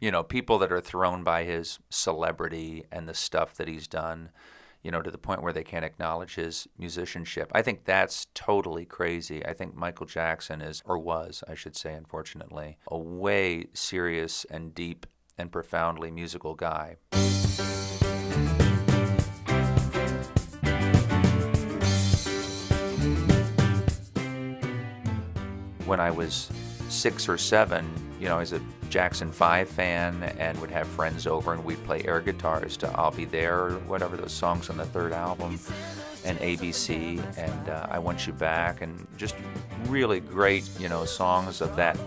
you know, people that are thrown by his celebrity and the stuff that he's done, you know, to the point where they can't acknowledge his musicianship. I think that's totally crazy. I think Michael Jackson is, or was, I should say, unfortunately, a way serious and deep and profoundly musical guy. When I was 6 or 7, you know, I was a Jackson 5 fan and would have friends over and we'd play air guitars to I'll Be There or whatever, those songs on the third album, and ABC and I Want You Back, and just really great, you know, songs of that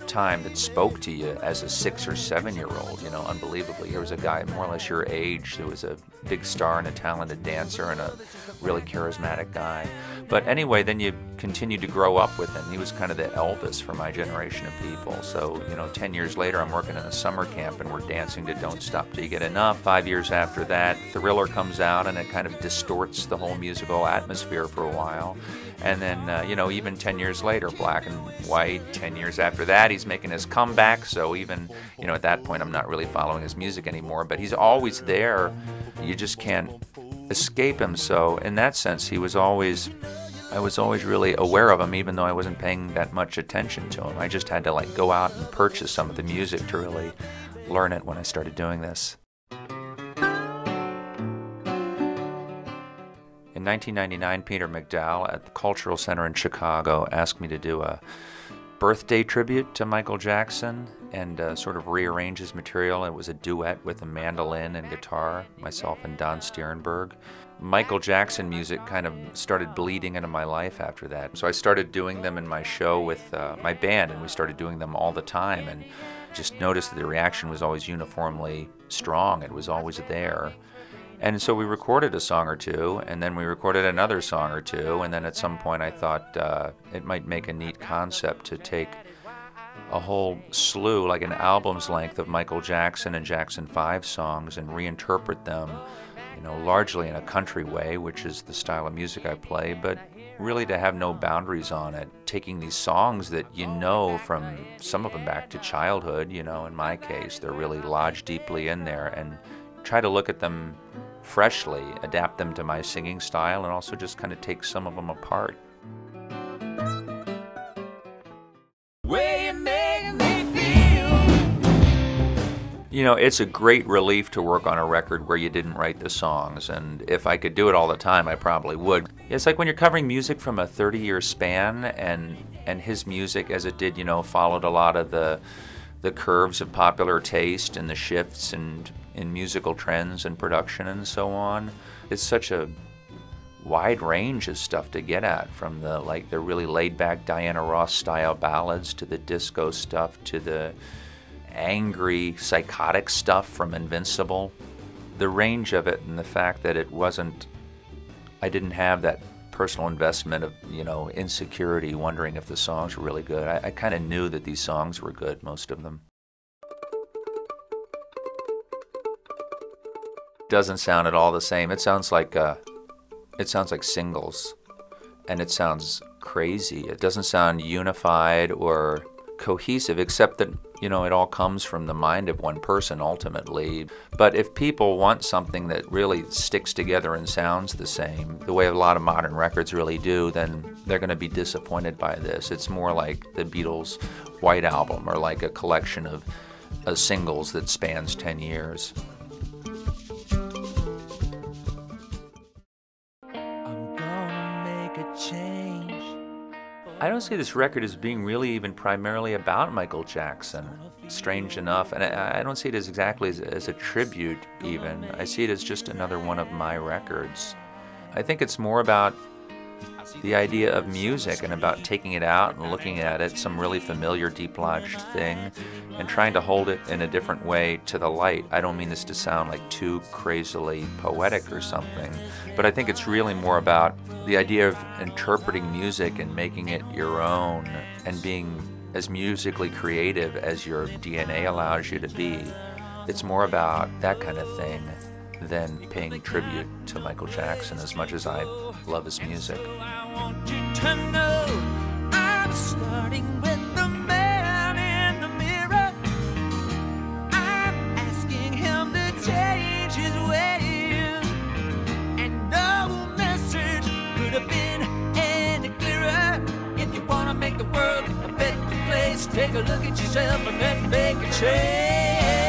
time that spoke to you as a 6 or 7-year-old, you know, unbelievably. Here was a guy more or less your age who was a big star and a talented dancer and a really charismatic guy. But anyway, then you continued to grow up with him. He was kind of the Elvis for my generation of people. So, you know, 10 years later, I'm working in a summer camp and we're dancing to Don't Stop Till You Get Enough. 5 years after that, Thriller comes out and it kind of distorts the whole musical atmosphere for a while. And then, you know, even 10 years later, Black and White, 10 years after that, he's making his comeback. So even, you know, at that point, I'm not really following his music anymore, but he's always there. You just can't escape him. So in that sense, I was always really aware of him, even though I wasn't paying that much attention to him. I just had to like go out and purchase some of the music to really learn it when I started doing this. In 1999, Peter McDowell at the Cultural Center in Chicago asked me to do a birthday tribute to Michael Jackson and sort of rearrange his material. It was a duet with a mandolin and guitar, myself and Don Stierenberg. Michael Jackson music kind of started bleeding into my life after that. So I started doing them in my show with my band, and we started doing them all the time, and just noticed that the reaction was always uniformly strong. It was always there. And so we recorded a song or two, and then we recorded another song or two, and then at some point I thought it might make a neat concept to take a whole slew, like an album's length of Michael Jackson and Jackson 5 songs and reinterpret them, you know, largely in a country way, which is the style of music I play, but really to have no boundaries on it. Taking these songs that you know from some of them back to childhood, you know, in my case, they're really lodged deeply in there, and try to look at them freshly, adapt them to my singing style, and also just kind of take some of them apart. You know, it's a great relief to work on a record where you didn't write the songs, and if I could do it all the time, I probably would. It's like when you're covering music from a 30-year span, and his music, as it did, you know, followed a lot of the curves of popular taste and the shifts and in musical trends and production and so on. It's such a wide range of stuff to get at, from the really laid-back Diana Ross style ballads to the disco stuff to the angry, psychotic stuff from Invincible. The range of it, and the fact that I didn't have that personal investment of, you know, insecurity, wondering if the songs were really good. I kind of knew that these songs were good, most of them. Doesn't sound at all the same. It sounds like singles, and it sounds crazy. It doesn't sound unified or cohesive, except that, you know, it all comes from the mind of one person ultimately. But if people want something that really sticks together and sounds the same, the way a lot of modern records really do, then they're going to be disappointed by this. It's more like the Beatles' White Album, or like a collection of singles that spans 10 years. I don't see this record as being really even primarily about Michael Jackson, strange enough, and I don't see it as exactly as a tribute even. I see it as just another one of my records. I think it's more about the idea of music and about taking it out and looking at it, some really familiar, deep-lodged thing, and trying to hold it in a different way to the light. I don't mean this to sound like too crazily poetic or something, but I think it's really more about the idea of interpreting music and making it your own and being as musically creative as your DNA allows you to be. It's more about that kind of thing than paying tribute to Michael Jackson, as much as I love his music. I want you to know I'm starting with the man in the mirror. face, take a look at yourself and then make a change.